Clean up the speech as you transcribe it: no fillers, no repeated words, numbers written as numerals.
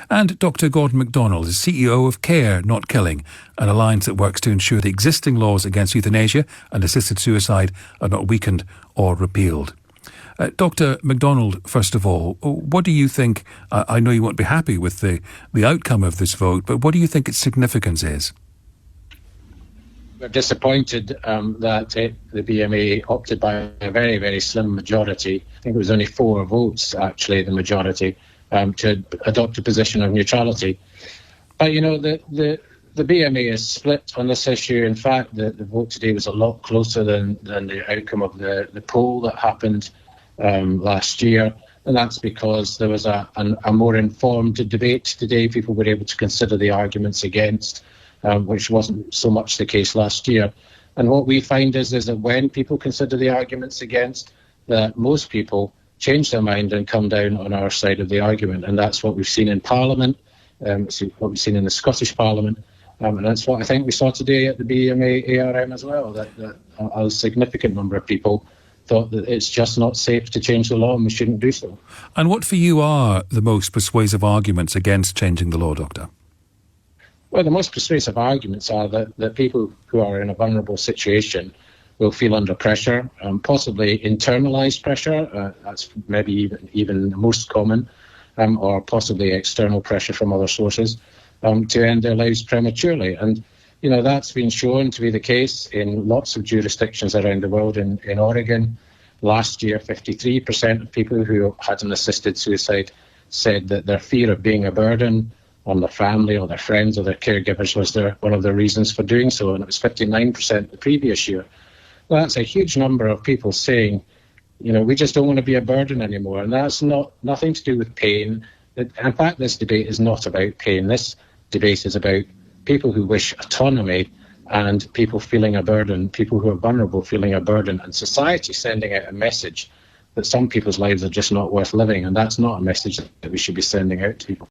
And Dr. Gordon Macdonald is CEO of Care Not Killing, an alliance that works to ensure the existing laws against euthanasia and assisted suicide are not weakened or repealed. Dr. Macdonald, first of all, what do you think? I know you won't be happy with the outcome of this vote, but what do you think its significance is? We're disappointed that the BMA opted by a very, very slim majority. I think it was only 4 votes, actually, the majority, to adopt a position of neutrality. But, you know, the BMA is split on this issue. In fact, the vote today was a lot closer than the outcome of the poll that happened last year. And that's because there was a more informed debate today. People were able to consider the arguments against, which wasn't so much the case last year. And what we find is that when people consider the arguments against, that most people change their mind and come down on our side of the argument. And that's what we've seen in Parliament, it's what we've seen in the Scottish Parliament, and that's what I think we saw today at the BMA ARM as well, that a significant number of people thought that it's just not safe to change the law and we shouldn't do so. And what for you are the most persuasive arguments against changing the law, Doctor? Well, the most persuasive arguments are that people who are in a vulnerable situation will feel under pressure, possibly internalised pressure, that's maybe even the most common, or possibly external pressure from other sources, to end their lives prematurely. And, you know, that's been shown to be the case in lots of jurisdictions around the world. In Oregon, last year, 53% of people who had an assisted suicide said that their fear of being a burden on their family or their friends or their caregivers was one of the reasons for doing so, and it was 59% the previous year. Well, that's a huge number of people saying, you know, we just don't want to be a burden anymore, and that's nothing to do with pain. In fact, this debate is not about pain. This debate is about people who wish autonomy and people feeling a burden, people who are vulnerable feeling a burden, and society sending out a message that some people's lives are just not worth living, and that's not a message that we should be sending out to people.